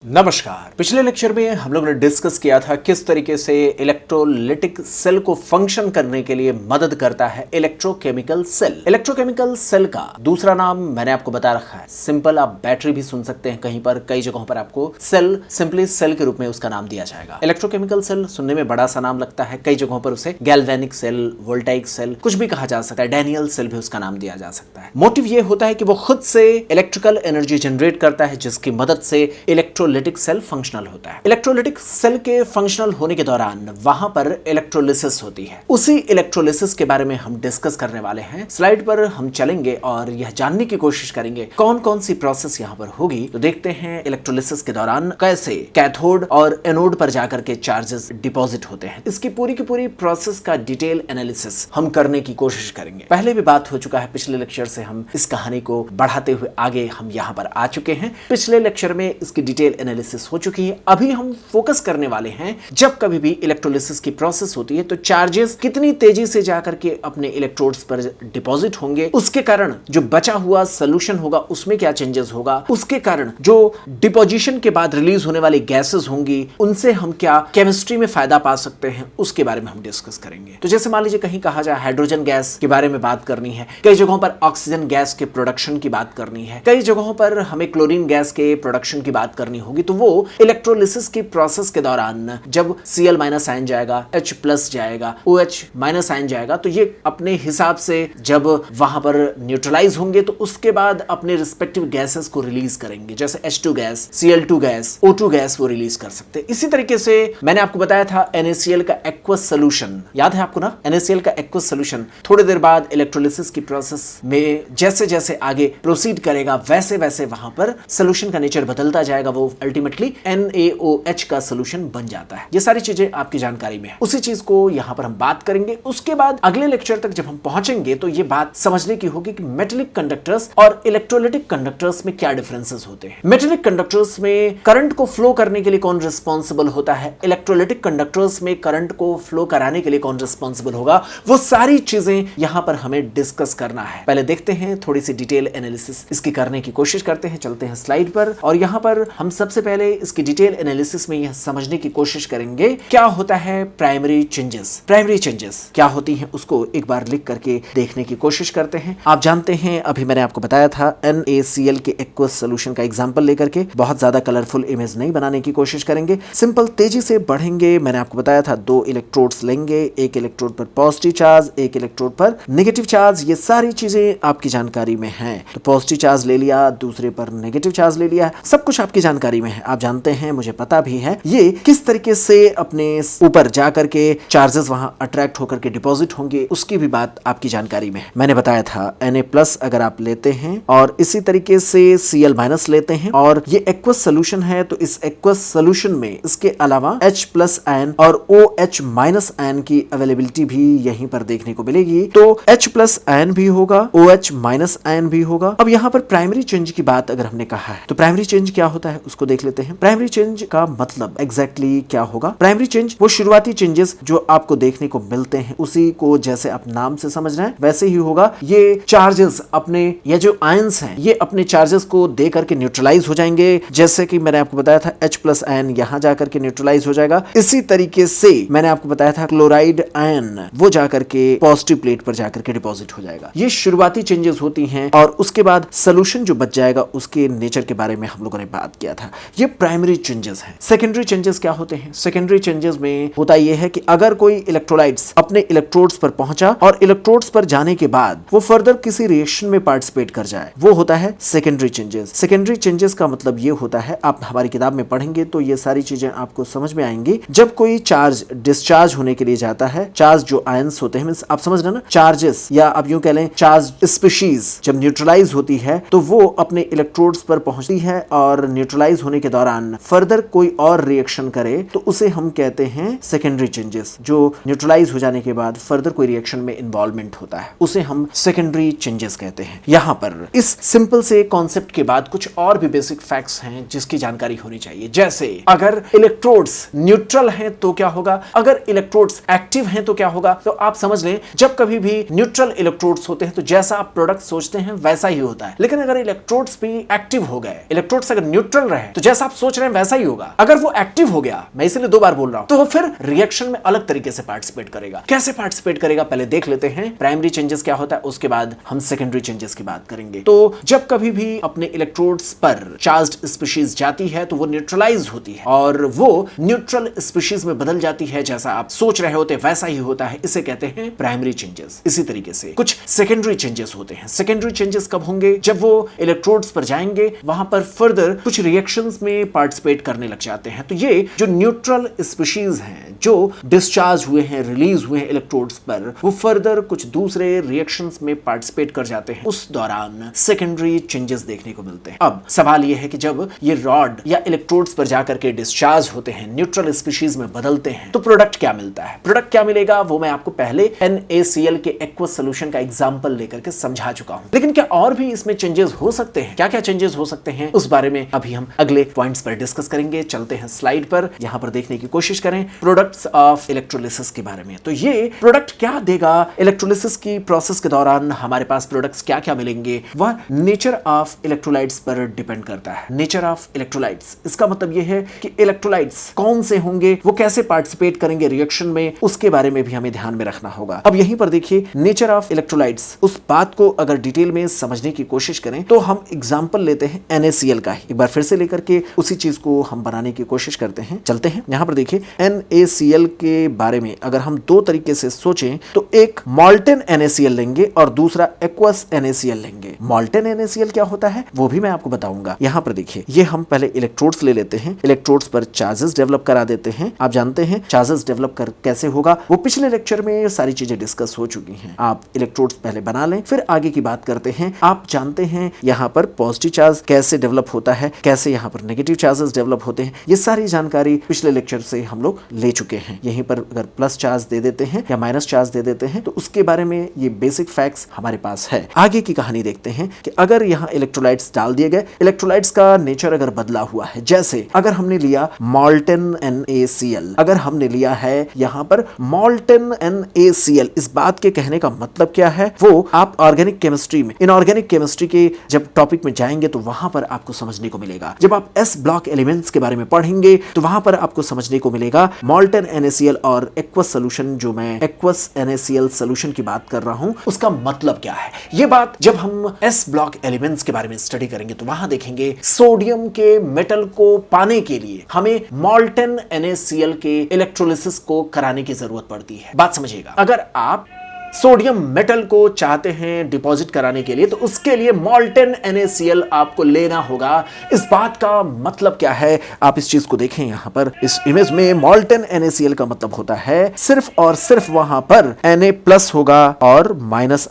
नमस्कार। पिछले लेक्चर में हम लोग ने डिस्कस किया था किस तरीके से इलेक्ट्रोलिटिक सेल को फंक्शन करने के लिए मदद करता है इलेक्ट्रोकेमिकल सेल। इलेक्ट्रोकेमिकल सेल का दूसरा नाम मैंने आपको बता रखा है सिंपल। आप बैटरी भी सुन सकते हैं कहीं पर, कई जगहों पर आपको सेल सिंपली सेल के रूप में उसका नाम दिया जाएगा। इलेक्ट्रोकेमिकल सेल सुनने में बड़ा सा नाम लगता है, कई जगहों पर उसे गैल्वेनिक सेल, वोल्टाइक सेल कुछ भी कहा जा सकता है, डैनियल सेल भी उसका नाम दिया जा सकता है। मोटिव ये होता है कि वो खुद से इलेक्ट्रिकल एनर्जी जनरेट करता है जिसकी मदद से इलेक्ट्रोलिटिक सेल फंक्शनल होता है। इलेक्ट्रोलिटिक सेल के फंक्शनल होने के दौरान वहां पर इलेक्ट्रोलिसिस होती है। उसी इलेक्ट्रोलिसिस के बारे में हम डिस्कस करने वाले हैं। स्लाइड पर हम चलेंगे और यह जानने की कोशिश करेंगे कौन कौन सी प्रोसेस यहां पर होगी। तो देखते हैं इलेक्ट्रोलिसिस के दौरान कैसे कैथोड और एनोड पर जाकर के चार्जेस डिपॉजिट होते हैं। इसकी पूरी की पूरी प्रोसेस का डिटेल एनालिसिस हम करने की कोशिश करेंगे। पहले भी बात हो चुका है, पिछले लेक्चर से हम इस कहानी को बढ़ाते हुए आगे हम यहां पर आ चुके हैं। पिछले लेक्चर में इसकी डिटेल एनालिसिस हो चुकी है। अभी हम फोकस करने वाले हैं जब कभी भी इलेक्ट्रोलिसिस की प्रोसेस होती है तो चार्जेस कितनी तेजी से जाकर के अपने इलेक्ट्रोड्स पर डिपॉजिट होंगे, उसके कारण जो बचा हुआ सॉल्यूशन होगा उसमें क्या चेंजेस होगा, उसके कारण जो डिपोजिशन के बाद रिलीज होने वाली गैसेस होंगी उनसे हम क्या केमिस्ट्री में फायदा पा सकते हैं, उसके बारे में हम डिस्कस करेंगे। तो जैसे मान लीजिए कहीं कहा जाए हाइड्रोजन गैस के बारे में बात करनी है, कई जगहों पर ऑक्सीजन गैस के प्रोडक्शन की बात करनी है, कई जगहों पर हमें क्लोरीन गैस के प्रोडक्शन की बात करनी होगी, तो वो इलेक्ट्रोलिसिस की प्रोसेस के दौरान जब Cl- आयन जाएगा, H+ जाएगा, OH- आयन जाएगा, तो ये अपने हिसाब से जब वहां पर न्यूट्रलाइज होंगे तो उसके बाद अपने रिस्पेक्टिव गैसेस को रिलीज करेंगे। जैसे H2 gas, Cl2 gas, O2 gas वो रिलीज कर सकते हैं। इसी तरीके से मैंने आपको बताया था NaCl का एक्वस सोल्यूशन, याद है आपको ना? NaCl का एक्वस सोल्यूशन थोड़ी देर बाद इलेक्ट्रोलिसिस की प्रोसेस में जैसे जैसे आगे प्रोसीड करेगा वैसे वैसे वहां पर सोल्यूशन का नेचर बदलता जाएगा, वो अल्टीमेटली NaOH का सोल्यूशन बन जाता है। ये सारी चीजें आपकी जानकारी में है, उसी चीज को यहां पर हम बात करेंगे। उसके बाद अगले लेक्चर तक जब हम पहुंचेंगे तो ये बात समझने की होगी कि मेटेलिक कंडक्टर्स और इलेक्ट्रोलिटिक कंडक्टर्स में क्या डिफरेंसेस होते हैं। मेटेलिक कंडक्टर्स में करंट को फ्लो करने के लिए कौन रिस्पॉन्सिबल होता है, इलेक्ट्रोलिटिक कंडक्टर्स में करंट को फ्लो कराने के लिए कौन रिस्पॉन्सिबल होगा, वो सारी चीजें यहां पर हमें डिस्कस करना है। पहले देखते हैं थोड़ी सी डिटेल एनालिसिस इसकी करने की कोशिश करते हैं। चलते हैं स्लाइड पर और यहां पर हम सबसे पहले इसकी डिटेल एनालिसिस में यह समझने की कोशिश करेंगे क्या होता है प्राइमरी चेंजेस। प्राइमरी चेंजेस क्या होती हैं उसको एक बार लिख करके देखने की कोशिश करते हैं। आप जानते हैं अभी मैंने आपको बताया था NaCl के एक्वस सॉल्यूशन का एग्जांपल लेकर के, बहुत ज्यादा कलरफुल इमेज नहीं बनाने की कोशिश करेंगे, सिंपल तेजी से बढ़ेंगे। मैंने आपको बताया था 2 इलेक्ट्रोड्स लेंगे, एक इलेक्ट्रोड पर पॉजिटिव चार्ज, एक इलेक्ट्रोड पर नेगेटिव चार्ज। ये सारी चीजें आपकी जानकारी में हैं। तो पॉजिटिव चार्ज ले लिया, दूसरे पर नेगेटिव चार्ज ले लिया, सब कुछ आपकी जानकारी में है। आप जानते हैं, मुझे पता भी है ये किस तरीके से अपने ऊपर जाकर के चार्जेस वहां अट्रैक्ट होकर के डिपॉजिट होंगे, उसकी भी बात आपकी जानकारी में है। मैंने बताया था Na+ अगर आप लेते हैं और इसी तरीके से Cl- लेते हैं और ये एक्वस सोल्यूशन है, तो इस एक्वस सोल्यूशन में इसके अलावा H+ आयन और OH- आयन की अवेलेबिलिटी भी यहीं पर देखने को मिलेगी। तो H+ आयन भी होगा, OH- आयन भी होगा। अब यहाँ पर प्राइमरी चेंज की बात अगर हमने कहा है तो प्राइमरी चेंज क्या होता है उसको देख लेते हैं। प्राइमरी चेंज का मतलब एग्जैक्टली क्या होगा? प्राइमरी चेंज वो शुरुआती चेंजेस जो आपको देखने को मिलते हैं उसी को जैसे आप नाम से समझ रहे हैं वैसे ही होगा। ये चार्जेस अपने, ये जो आयंस हैं ये अपने चार्जेस को दे करके न्यूट्रलाइज हो जाएंगे। जैसे कि मैंने आपको बताया था H+ आयन यहां जाकर के न्यूट्रलाइज हो जाएगा। इसी तरीके से मैंने आपको बताया था क्लोराइड आयन वो जाकर के पॉजिटिव प्लेट पर जाकर के डिपॉजिट हो जाएगा। ये शुरुआती चेंजेस होती हैं और उसके बाद सोल्यूशन जो बच जाएगा उसके नेचर के बारे में हम लोगों ने बात किया था। ये प्राइमरी चेंजेस हैं। सेकेंडरी चेंजेस क्या होते हैं? सेकेंडरी चेंजेस में होता यह है कि अगर कोई इलेक्ट्रोलाइट्स अपने इलेक्ट्रोड्स पर पहुंचा और इलेक्ट्रोड्स पर जाने के बाद वो फर्दर किसी रिएक्शन में पार्टिसिपेट कर जाए, वो होता है सेकेंडरी चेंजेस। सेकेंडरी चेंजेस का मतलब ये होता है, आप हमारी किताब में पढ़ेंगे तो ये सारी चीजें आपको समझ में आएंगी। जब कोई चार्ज डिस्चार्ज होने के लिए जाता है, चार्ज जो आयंस होते हैं, आप समझ रहे ना, चार्जेस या आप यूं कह लें चार्ज स्पीशीज जब न्यूट्रलाइज होती है तो वो अपने इलेक्ट्रोड्स पर पहुंचती है और न्यूट्रलाइज होने के दौरान फर्दर कोई और रिएक्शन करे तो उसे हम कहते हैं सेकेंडरी चेंजेस। जो न्यूट्रलाइज हो जाने के बाद फर्दर कोई रिएक्शन में इन्वॉल्वमेंट होता है उसे हम सेकेंडरी चेंजेस कहते हैं। यहां पर इस सिंपल से कॉन्सेप्ट के बाद कुछ और भी बेसिक फैक्ट्स हैं जिसकी जानकारी होनी चाहिए। जैसे अगर इलेक्ट्रोड्स न्यूट्रल हैं तो क्या होगा, अगर इलेक्ट्रोड्स एक्टिव हैं तो क्या होगा। तो आप समझ लें जब कभी भी न्यूट्रल इलेक्ट्रोड्स होते हैं तो जैसा आप प्रोडक्ट सोचते हैं वैसा ही होता है। लेकिन अगर इलेक्ट्रोड्स भी एक्टिव हो गए, इलेक्ट्रोड्स अगर न्यूट्रल रहे है, तो जैसा आप सोच रहे हैं वैसा ही होगा। अगर वो एक्टिव हो गया, मैं इसलिए 2 बार बोल रहा हूं, तो फिर रिएक्शन में अलग तरीके से पार्टिसिपेट करेगा। कैसे पार्टिसिपेट करेगा पहले देख लेते हैं। प्राइमरी चेंजेस क्या होता है, उसके बाद हम सेकेंडरी चेंजेस की बात करेंगे। तो जब कभी भी अपने इलेक्ट्रोड्स पर चार्ज्ड स्पीशीज जाती है तो वो न्यूट्रलाइज होती है और वो न्यूट्रल स्पीशीज में बदल जाती है। जैसा आप सोच रहे होते वैसा ही होता है, इसे कहते हैं प्राइमरी चेंजेस। इसी तरीके से कुछ सेकेंडरी चेंजेस होते हैं। सेकेंडरी चेंजेस कब होंगे, जब वो इलेक्ट्रोड्स पर जाएंगे, वहां पर फर्दर कुछ रिएक्शंस में पार्टिसिपेट करने लग जाते हैं। तो ये जो न्यूट्रल स्पीशीज हैं जो डिस्चार्ज हुए हैं, रिलीज हुए हैं इलेक्ट्रोड्स पर, वो फर्दर कुछ दूसरे रिएक्शंस में पार्टिसिपेट कर जाते हैं। उस दौरान सेकेंडरी चेंजेस देखने को मिलते हैं। अब सवाल यह है कि जब ये रॉड या इलेक्ट्रोड्स पर जाकर के डिस्चार्ज होते हैं, न्यूट्रल स्पीशीज में बदलते हैं, तो प्रोडक्ट क्या मिलता है? प्रोडक्ट क्या मिलेगा वो मैं आपको पहले NaCl के एक्वस सॉल्यूशन का एग्जांपल लेकर के समझा चुका हूं। लेकिन क्या और भी इसमें चेंजेस हो सकते हैं? क्या क्या चेंजेस हो सकते हैं उस बारे में अभी हम अगले पॉइंट्स पर डिस्कस करेंगे। चलते हैं स्लाइड पर, यहां पर देखने की कोशिश करें प्रोडक्ट्स ऑफ इलेक्ट्रोलिसिस के बारे में। तो ये प्रोडक्ट क्या देगा इलेक्ट्रोलिसिस की प्रोसेस के दौरान, हमारे पास प्रोडक्ट्स क्या क्या मिलेंगे, वह नेचर ऑफ इलेक्ट्रोलाइट्स पर डिपेंड करता है। नेचर ऑफ इलेक्ट्रोलाइट्स, इसका मतलब यह है कि इलेक्ट्रोलाइट्स कौन से होंगे, वो कैसे पार्टिसिपेट करेंगे रिएक्शन में, उसके बारे में भी हमें ध्यान में रखना होगा। अब यहीं पर देखिए नेचर ऑफ इलेक्ट्रोलाइट्स, उस बात को अगर डिटेल में समझने की कोशिश करें तो हम एग्जांपल लेते हैं NaCl का ही। एक बार फिर से लेकर के उसी चीज को हम बनाने की कोशिश करते हैं। चलते हैं यहां पर देखिए NaCl के बारे में अगर हम 2 तरीके से सोचें तो एक मॉल्टेन NaCl लेंगे और दूसरा एक्वस NaCl लेंगे। मॉल्टेन NaCl क्या होता है वो भी मैं आपको बताऊंगा। यहां पर देखिए ये हम पहले इलेक्ट्रोड्स ले लेते हैं, इलेक्ट्रोड्स पर चार्जेस डेवलप करा देते हैं। आप जानते हैं चार्जेस डेवलप कर कैसे होगा, वो पिछले लेक्चर में सारी चीजें डिस्कस हो चुकी हैं। आप इलेक्ट्रोड्स पहले बना लें, फिर आगे की बात करते हैं। आप जानते हैं यहां पर पॉजिटिव चार्ज कैसे डेवलप होता है, कैसे यहां पर नेगेटिव चार्जेस डेवलप होते हैं, ये सारी जानकारी पिछले लेक्चर से हम लोग ले चुके हैं। यहीं पर अगर प्लस चार्ज दे देते हैं या माइनस चार्ज दे देते हैं तो उसके बारे में ये बेसिक फैक्ट्स हमारे पास है। आगे की कहानी देखते हैं कि अगर यहाँ इलेक्ट्रोलाइट्स डाल दिए गए, इलेक्ट्रोलाइट्स का नेचर अगर बदला हुआ है, जैसे अगर हमने लिया मॉल्टेन NaCl, अगर हमने लिया है यहाँ पर मॉल्टेन NaCl, इस बात के कहने का मतलब क्या है वो आप ऑर्गेनिक केमिस्ट्री में, इनऑर्गेनिक केमिस्ट्री के जब टॉपिक में जाएंगे तो वहां पर आपको समझने को मिलेगा। जब आप S ब्लॉक एलिमेंट्स के बारे में पढ़ेंगे तो वहां पर आपको समझने को मिलेगा मॉल्टेन NaCl और एक्वस सॉल्यूशन, जो मैं एक्वस NaCl सॉल्यूशन की बात कर रहा हूं, उसका मतलब क्या है। ये बात जब हम S ब्लॉक एलिमेंट्स के बारे में स्टडी करेंगे तो वहां देखेंगे सोडियम के मेटल को पाने के लिए हमें मॉल्टेन NaCl के इलेक्ट्रोलिसिस को कराने की जरूरत पड़ती है। बात समझिएगा, अगर आप सोडियम मेटल को चाहते हैं डिपॉजिट कराने के लिए तो उसके लिए मॉल्टेन NaCl आपको लेना होगा। इस बात का मतलब क्या है, आप इस चीज को देखें। यहां पर इस इमेज में मॉल्टेन NaCl का मतलब होता है सिर्फ और सिर्फ वहां पर Na+ होगा और minus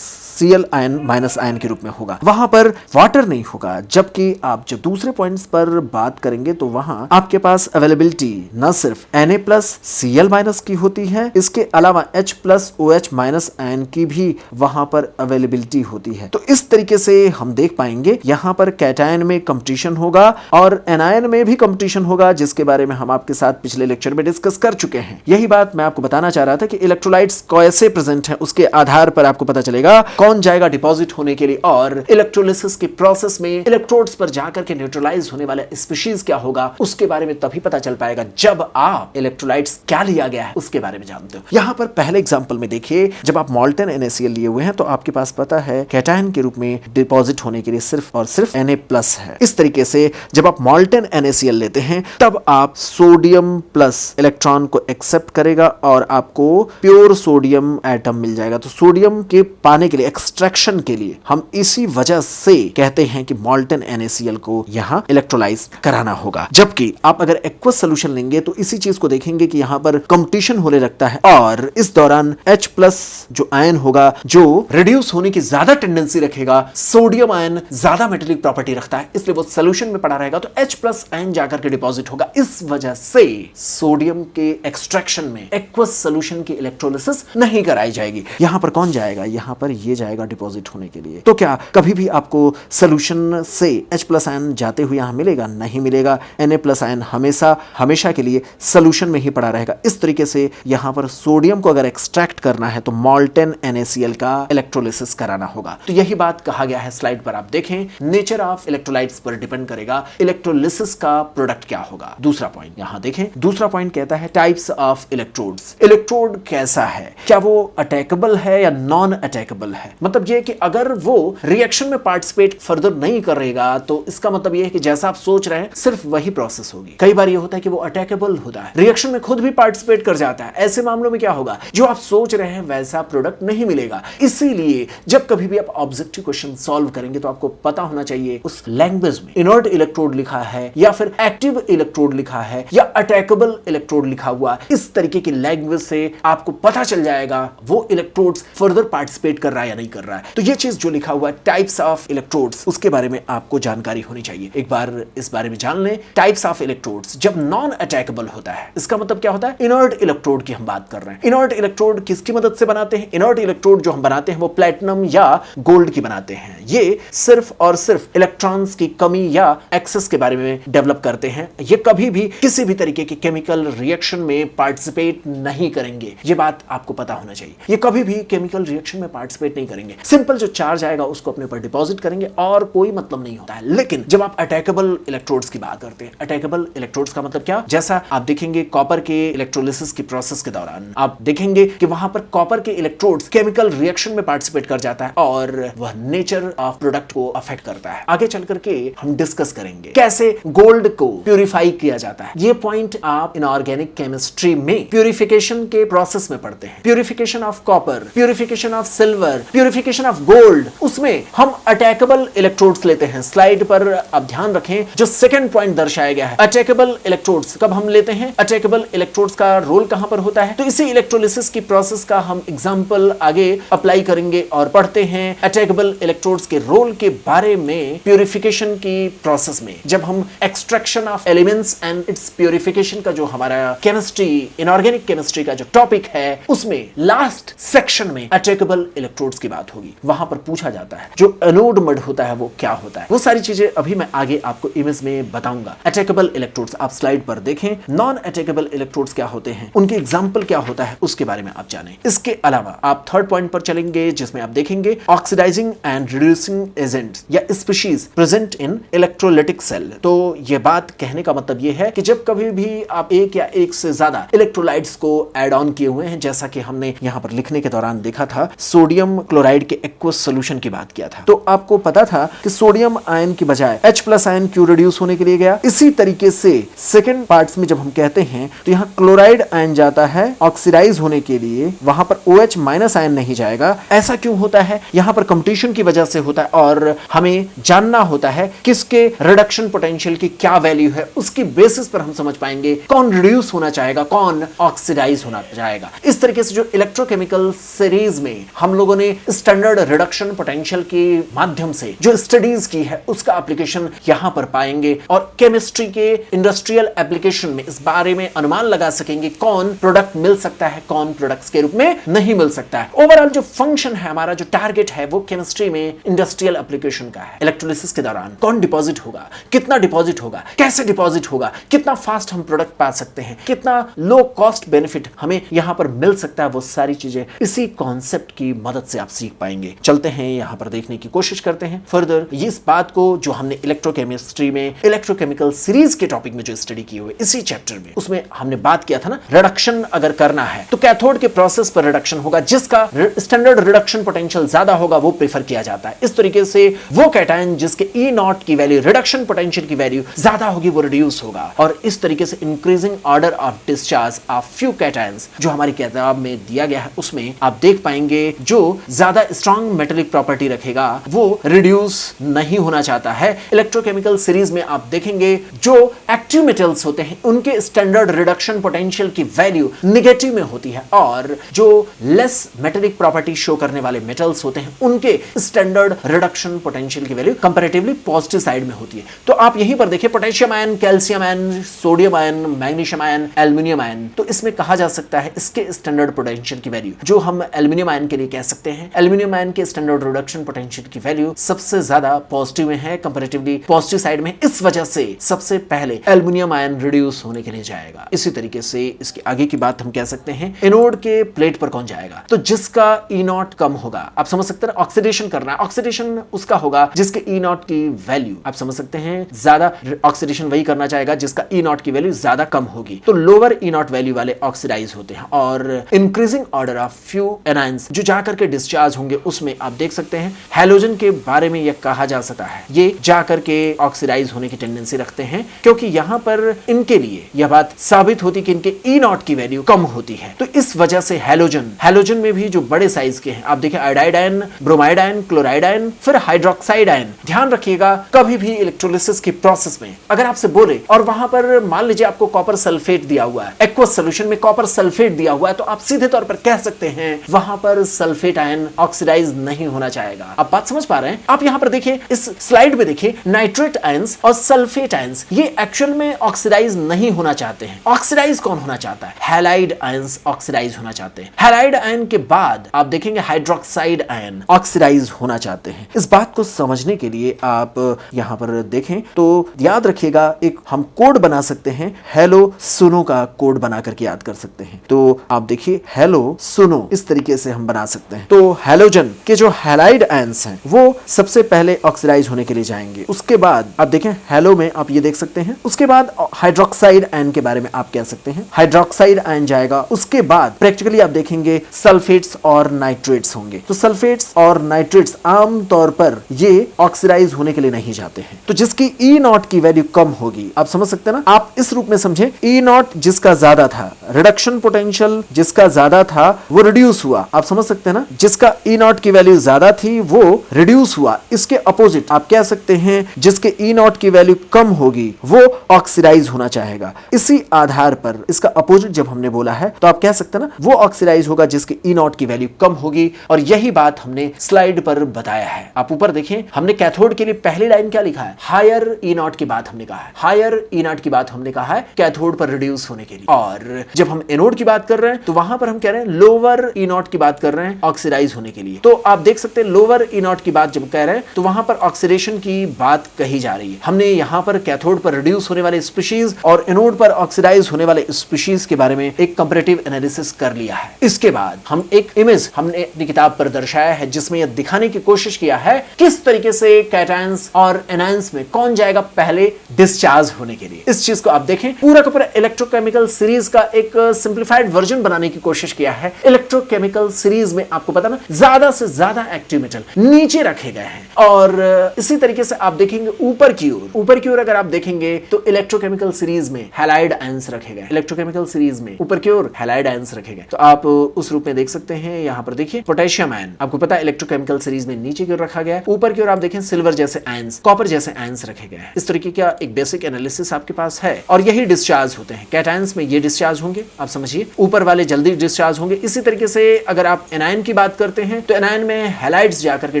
Cl ion minus ion के रूप में होगा, वहां पर वाटर नहीं होगा। जबकि आप जब दूसरे पॉइंट्स पर बात करेंगे तो वहां आपके पास अवेलेबिलिटी न सिर्फ Na+ Cl- की होती है, इसके अलावा H+ OH- आयन की भी वहां पर अवेलेबिलिटी होती है। तो इस तरीके से हम देख पाएंगे यहां पर कैटायन में कंपटीशन होगा और एनायन में भी कंपटीशन होगा, जिसके बारे में हम आपके साथ पिछले लेक्चर में डिस्कस कर चुके हैं। यही बात मैं आपको बताना चाह रहा था कि इलेक्ट्रोलाइट्स कैसे प्रेजेंट है, उसके आधार पर आपको पता चलेगा कौन जाएगा डिपॉजिट होने के लिए, और इलेक्ट्रोलिसिस के प्रोसेस में इलेक्ट्रोड्स पर जाकर के न्यूट्रलाइज होने वाला स्पीशीज क्या होगा उसके बारे में तभी पता चल पाएगा जब आप इलेक्ट्रोलाइट्स क्या लिया गया है उसके बारे में जानते हो। यहां पर पहले एग्जांपल में देखिए, जब आप मॉल्टेन NaCl लिए हुए हैं तो आपके पास पता है कैटायन के रूप में डिपॉजिट होने के लिए सिर्फ और सिर्फ Na+ है। इस तरीके से जब आप मॉल्टेन NaCl लेते हैं तब आप सोडियम प्लस इलेक्ट्रॉन को एक्सेप्ट करेगा और आपको प्योर सोडियम एटम मिल जाएगा। तो सोडियम के पाने के लिए, एक्सट्रैक्शन के लिए, हम इसी वजह से कहते हैं कि मॉल्टेन NaCl को यहां इलेक्ट्रोलाइज कराना होगा। जबकि आप अगर एक्वस सॉल्यूशन लेंगे तो इसी चीज को देखेंगे कि यहां पर कंपटीशन होने लगता है और इस दौरान H+ जो आयन होगा जो रिड्यूस होने की ज्यादा टेंडेंसी रखेगा। सोडियम आयन ज्यादा मेटेलिक प्रॉपर्टी रखता है, इसलिए वो सॉल्यूशन में पड़ा रहेगा तो H+ आयन जाकर के डिपॉजिट होगा। इस वजह से सोडियम के एक्सट्रैक्शन में एक्वस सॉल्यूशन की इलेक्ट्रोलिसिस नहीं कराई जाएगी। यहां पर कौन जाएगा, यहां पर ये जाएगा डिपॉजिट होने के लिए। तो क्या कभी भी आपको सॉल्यूशन से H+ आयन जाते हुए यहां मिलेगा? नहीं मिलेगा। Na+ आयन हमेशा के लिए सॉल्यूशन में ही पड़ा रहेगा। इस तरीके से यहां पर सोडियम को अगर एक्सट्रैक्ट करना है तो मॉल्टेन NaCl का इलेक्ट्रोलिसिस कराना होगा। तो यही बात कहा गया है स्लाइड पर, आप देखें नेचर ऑफ इलेक्ट्रोलाइट्स पर डिपेंड करेगा इलेक्ट्रोलिसिस का प्रोडक्ट क्या होगा। दूसरा पॉइंट यहां देखें, दूसरा पॉइंट कहता है टाइप्स ऑफ इलेक्ट्रोड्स। इलेक्ट्रोड कैसा है, क्या वो अटैकेबल है या नॉन अटैकेबल है। मतलब ये कि अगर वो रिएक्शन में पार्टिसिपेट फर्दर नहीं करेगा तो इसका मतलब ये है कि जैसा आप सोच रहे हैं सिर्फ वही प्रोसेस होगी। कई बार ये होता है कि वो अटैकेबल होता है, रिएक्शन में खुद भी पार्टिसिपेट कर जाता है। ऐसे मामलों में क्या होगा, जो आप सोच रहे हैं वैसा प्रोडक्ट नहीं मिलेगा। इसीलिए जब कभी भी आप ऑब्जेक्टिव क्वेश्चन सॉल्व करेंगे तो आपको पता होना चाहिए उस लैंग्वेज में इनर्ट इलेक्ट्रोड लिखा है या फिर एक्टिव इलेक्ट्रोड लिखा है या अटैकेबल इलेक्ट्रोड लिखा हुआ। इस तरीके की लैंग्वेज से आपको पता चल जाएगा वो इलेक्ट्रोड्स फर्दर पार्टिसिपेट कर रहा है या नहीं कर रहा है। तो ये चीज जो लिखा हुआ है टाइप्स ऑफ इलेक्ट्रोड्स, उसके बारे में आपको जानकारी होनी चाहिए। एक बार इस बारे में जान लें। टाइप्स ऑफ इलेक्ट्रोड्स, जब नॉन अटैकेबल होता है इसका मतलब क्या होता है, इनर्ट इलेक्ट्रोड की हम बात कर रहे हैं। इनर्ट इलेक्ट्रोड किसकी मदद से बनाते हैं, इनर्ट इलेक्ट्रोड जो हम बनाते हैं वो प्लैटिनम या गोल्ड की बनाते हैं। ये सिर्फ और सिर्फ इलेक्ट्रॉन्स की कमी या एक्सेस के बारे में डेवलप करते हैं। ये कभी भी किसी भी तरीके के केमिकल रिएक्शन में पार्टिसिपेट नहीं करेंगे, ये बात आपको पता होना चाहिए। ये कभी भी केमिकल रिएक्शन में पार्टिसिपेट नहीं करेंगे, सिंपल जो चार्ज आएगा उसको अपने पर डिपॉजिट करेंगे और कोई मतलब नहीं होता है। लेकिन जब आप अटैकेबल इलेक्ट्रोड्स की बात करते हैं, अटैकेबल इलेक्ट्रोड्स का मतलब क्या, जैसा आप देखेंगे कॉपर के इलेक्ट्रोलिसिस की प्रोसेस के दौरान आप देखेंगे कि वहां पर कॉपर के इलेक्ट्रोड्स केमिकल रिएक्शन में पार्टिसिपेट कर जाता है और वह नेचर ऑफ प्रोडक्ट को अफेक्ट करता है। आगे चल करके हम डिस्कस करेंगे कैसे गोल्ड को प्यूरिफाई किया जाता है। ये पॉइंट आप इनऑर्गेनिक केमिस्ट्री में प्यूरिफिकेशन के प्रोसेस में पढ़ते हैं। Purification of copper, purification of silver, purification of gold, उसमें हम अटैकेबल इलेक्ट्रोड्स लेते हैं। स्लाइड पर आप ध्यान रखें जो सेकंड पॉइंट दर्शाया गया है, अटैकेबल इलेक्ट्रोड्स कब हम लेते हैं, अटैकेबल इलेक्ट्रोड्स का रोल कहां पर होता है। तो इसी इलेक्ट्रोलिसिस की प्रोसेस का हम एग्जांपल आगे अप्लाई करेंगे और पढ़ते हैं अटैकेबल इलेक्ट्रोड्स के रोल के बारे में प्यूरिफिकेशन की प्रोसेस में। जब हम extraction of elements and it's purification का जो हमारा केमिस्ट्री, इनऑर्गेनिक केमिस्ट्री का जो टॉपिक है, उसमें लास्ट सेक्शन में अटैकेबल इलेक्ट्रोड्स की बात होगी। वहां पर पूछा जाता है जो एनोड मड होता है वो क्या होता है। वो सारी चीजें अभी मैं आगे आपको इमेज में बताऊंगा। अटैकेबल इलेक्ट्रोड्स आप स्लाइड पर देखें। नॉन अटैकेबल इलेक्ट्रोड्स क्या होते हैं, उनके एग्जांपल क्या होता है, उसके बारे में आप जानें। इसके अलावा आप थर्ड पॉइंट पर चलेंगे जिसमें आप देखेंगे ऑक्सीडाइजिंग एंड रिड्यूसिंग एजेंट्स या species present in electrolytic cell. तो ये बात कहने का मतलब ये है कि जब कभी भी आप एक या एक से ज्यादा इलेक्ट्रोलाइट्स को ऐड ऑन किए हुए हैं, जैसा कि हमने यहां पर लिखने के दौरान देखा था, सोडियम क्लोराइड के एक्वस सॉल्यूशन की बात किया था, तो आपको पता था कि सोडियम आयन की बजाय H+ आयन क्यों रिड्यूस होने के लिए गया। इसी तरीके से सेकंड पार्ट्स में जब हम कहते हैं तो यहाँ क्लोराइड आयन जाता है ऑक्सीडाइज होने के लिए, वहां पर OH- आयन नहीं जाएगा। ऐसा क्यों होता है, यहाँ पर कंपटीशन की वजह से होता है और हमें जानना होता है किसके रिडक्शन पोटेंशियल की क्या वैल्यू है। उसकी बेसिस पर हम समझ पाएंगे कौन रिड्यूस होना चाहेगा, कौन ऑक्सीडाइज होना चाहेगा। इस तरीके से जो इलेक्ट्रोकेमिकल सीरीज में हम लोगों ने स्टैंडर्ड रिडक्शन पोटेंशियल के माध्यम से जो स्टडीज की है उसका एप्लीकेशन यहां पर पाएंगे और केमिस्ट्री के इंडस्ट्रियल एप्लीकेशन में इस बारे में अनुमान लगा सकेंगे कौन प्रोडक्ट मिल सकता है, कौन प्रोडक्ट्स के रूप में नहीं मिल सकता है। ओवरऑल जो फंक्शन है, हमारा जो टारगेट है, वो केमिस्ट्री में इंडस्ट्रियल एप्लीकेशन का है। इलेक्ट्रोलिसिस के दौरान कौन डिपॉजिट होगा, कितना डिपॉजिट होगा, कैसे डिपॉजिट होगा, कितना फास्ट हम प्रोडक्ट पा सकते हैं, कितना लो कॉस्ट बेनिफिट हमें यहां पर मिल सकता है, वो सारी चीजें इसी कॉन्सेप्ट की मदद से आप सीख पाएंगे। चलते हैं यहां पर देखने की कोशिश करते हैं फर्दर इस बात को जो हमने इलेक्ट्रोकेमिस्ट्री में इलेक्ट्रोकेमिकल सीरीज के टॉपिक में जो स्टडी की हुई इसी चैप्टर में, उसमें हमने बात किया था ना, रिडक्शन अगर करना है तो कैथोड के प्रोसेस पर रिडक्शन होगा, जिसका स्टैंडर्ड रिडक्शन पोटेंशियल ज्यादा होगा वो प्रेफर किया जाता है। इस तरीके से वो कैटायन जिसके E0 की वैल्यू, रिडक्शन पोटेंशियल की वैल्यू ज्यादा होगी, वो रिड्यूस होगा। और इस तरीके से increasing order of discharge of few cations जो हमारी किताब में दिया गया है, उसमें आप देख पाएंगे जो ज्यादा स्ट्रॉन्ग मेटेलिक प्रॉपर्टी रखेगा वो रिड्यूस नहीं होना चाहता है। इलेक्ट्रोकेमिकल सीरीज में आप देखेंगे जो एक्टिव मेटल्स होते हैं उनके स्टैंडर्ड रिडक्शन पोटेंशियल की वैल्यू नेगेटिव में होती है और जो लेस मेटेलिक प्रॉपर्टी शो करने वाले मेटल्स होते हैं उनके स्टैंडर्ड रिडक्शन पोटेंशियल की वैल्यू कंपैरेटिवली पॉजिटिव साइड में होती है। तो आप यहीं पर देखिए potassium ion, calcium ion, sodium ion, magnesium ion, aluminium ion, तो इसमें कहा जा सकता है इसके स्टैंडर्ड पोटेंशियल की वैल्यू जो हम एल्युमिनियम आयन के लिए कह सकते हैं, एल्युमिनियम आयन के स्टैंडर्ड रिडक्शन पोटेंशियल की वैल्यू सबसे ज्यादा पॉजिटिव में है, कंपैरेटिवली पॉजिटिव साइड में। इस वजह से सबसे पहले एल्युमिनियम आयन रिड्यूस होने के लिए जाएगा। इसी तरीके से इसके आगे की बात हम कह सकते हैं एनोड के प्लेट पर कौन जाएगा, जाएगा। तो जिसका ई नॉट कम होगा, आप समझ सकते हैं, ऑक्सीडेशन करना है, ऑक्सीडेशन उसका होगा जिसके ई नॉट की वैल्यू, आप समझ सकते हैं, ज्यादा ऑक्सीडेशन वही करना चाहेगा जिसका ई नॉट की वैल्यू ज्यादा कम होगी। तो लोअर ई नॉट वैल्यू वाले ऑक्सीडाइज होते हैं। और increasing order of few anions जो जाकर के डिस्चार्ज होंगे, उसमें आप देख सकते हैं हैलोजन के बारे में यह कहा जा सकता है, ये जाकर के ऑक्सीडाइज होने की टेंडेंसी रखते हैं, क्योंकि यहां पर इनके लिए यह बात साबित होती कि इनके ई नॉट की वैल्यू कम होती है। तो इस वजह से हैलोजन में भी जो बड़े साइज के हैं, आप देखिए iodide ion, bromide ion, chloride ion, फिर हाइड्रोक्साइड आयन। ध्यान रखिएगा कभी भी इलेक्ट्रोलिसिस की प्रोसेस में अगर आपसे बोले और वहां पर मान लीजिए आपको कॉपर सल्फेट दिया हुआ है, एक्वस सॉल्यूशन में कॉपर सल्फेट दिया हुआ है, तो आप सीधे तौर पर कह सकते हैं वहां पर सल्फेट आयन ऑक्सीडाइज नहीं होना चाहेगा। आप बात समझ पा रहे हैं? आप यहां पर देखिए, इस स्लाइड में देखिए, नाइट्रेट आयंस और सल्फेट आयंस ये एक्चुअल में ऑक्सीडाइज नहीं होना चाहते हैं। ऑक्सीडाइज कौन होना चाहता है? हैलाइड आयंस ऑक्सीडाइज होना चाहते हैं। हैलाइड आयन के बाद आप देखेंगे हाइड्रोक्साइड आयन ऑक्सीडाइज होना चाहते हैं। इस बात को समझने के लिए आप यहां पर देखें तो याद रखिएगा, एक हम कोड बना सकते हैं, हेलो सुनो का कोड बना करके याद कर सकते हैं। तो आप देखिए हेलो सुनो, इस तरीके से हम बना सकते हैं। तो हैलोजन के जो हैलाइड आयंस हैं वो सबसे पहले ऑक्सीडाइज होने के लिए जाएंगे। उसके बाद आप देखें हेलो में आप ये देख सकते हैं, उसके बाद हाइड्रोक्साइड आयन के बारे में आप कह सकते हैं, हाइड्रोक्साइड आयन जाएगा। उसके बाद प्रैक्टिकली आप देखेंगे सल्फेट्स और नाइट्रेट्स होंगे। तो सल्फेट्स और नाइट्रेट्स आमतौर पर ये ऑक्सीडाइज होने के लिए नहीं जाते हैं। तो जिसकी ई नॉट की वैल्यू कम होगी, आप समझ सकते हैं ना, आप इस रूप में समझे, ई नॉट जिसका ज्यादा था, रिडक्शन पोटेंशियल जिसका ज्यादा था वो रिड्यूस हुआ। आप समझ सकते हैं ना, जिसका ई नॉट की वैल्यू ज्यादा थी वो रिड्यूस हुआ। इसके अपोजिट आप कह सकते हैं जिसके ई नॉट की वैल्यू कम होगी वो ऑक्सीडाइज होना चाहेगा। इसी आधार पर इसका अपोजिट जब हमने बोला है तो आप कह सकते हैं ना वो ऑक्सीडाइज होगा जिसके ई नॉट की वैल्यू कम होगी। और यही बात हमने स्लाइड पर बताया है। आप ऊपर देखें, हमने कैथोड के लिए पहली लाइन क्या लिखा है? हायर ई नॉट की बात हमने कहा है, हायर ई नॉट की बात हमने कहा है कैथोड पर रिड्यूस होने के लिए। और जब हम एनोड की बात कर रहे हैं तो वहां पर हम कह रहे हैं लोअर ई नॉट की बात कर रहे हैं ऑक्सीडाइज होने के लिए। तो आप देख सकते हैं लोअर ई नॉट की बात जब कह रहे हैं तो वहां पर ऑक्सीडेशन की बात कही जा रही है। हमने यहां पर कैथोड पर रिड्यूस होने वाले स्पीशीज और एनोड पर ऑक्सीडाइज होने वाले स्पीशीज के बारे में एक कंपैरेटिव एनालिसिस कर लिया है। इसके बाद हम एक इमेज हमने अपनी किताब पर दर्शाया है जिसमें यह दिखाने की कोशिश किया है किस तरीके से कैटायंस और एनायंस में कौन जाएगा पहले डिस्चार्ज होने के लिए। इस चीज को आप देखें, पूरा का पूरा इलेक्ट्रोकेमिकल सीरीज का एक सिंप्लीफाइड वर्जन बनाने की कोशिश किया है। इलेक्ट्रोकेमिकल सीरीज में आपको पता ना ज्यादा से ज्यादा एक्टिव मेटल नीचे रखे गए हैं। और इसी तरीके से आप देखेंगे ऊपर की ओर अगर आप देखेंगे तो इलेक्ट्रोकेमिकल सीरीज में हैलाइड आयंस रखे गए। इलेक्ट्रोकेमिकल सीरीज में ऊपर की ओर हैलाइड आयंस रखे गए। तो आप उस रूप में देख सकते हैं। यहां पर देखिए पोटेशियम आयन, आपको पता है इलेक्ट्रोकेमिकल सीरीज में नीचे की ओर रखा गया है। ऊपर की ओर आप देखें सिल्वर जैसे आयंस, कॉपर जैसे आयंस रखे गए हैं। इस तरीके का एक बेसिक एनालिसिस आपके पास है और यही डिस्चार्ज होते हैं। कैटायंस में ये डिस्चार्ज होंगे, आप समझिए, ऊपर वाले जल्दी डिस्चार्ज होंगे। इसी तरीके से अगर आप एनायन की बात करते हैं तो एनायन में हैलाइड्स जाकर के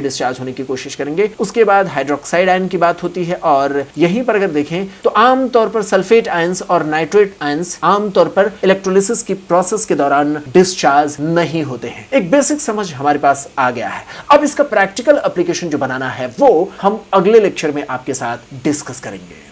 डिस्चार्ज होने की कोशिश करेंगे। उसके बाद हाइड्रोक्साइड आयन की बात होती है और यहीं पर अगर देखें तो आमतौर पर सल्फेट आयंस और नाइट्रेट आयंस आमतौर पर इलेक्ट्रोलिसिस की प्रोसेस के दौरान डिस्चार्ज नहीं होते हैं। एक बेसिक समझ हमारे पास आ गया है। अब इसका प्रैक्टिकल एप्लीकेशन जो बनाना है वो हम अगले लेक्चर में आपके साथ डिस्कस करेंगे।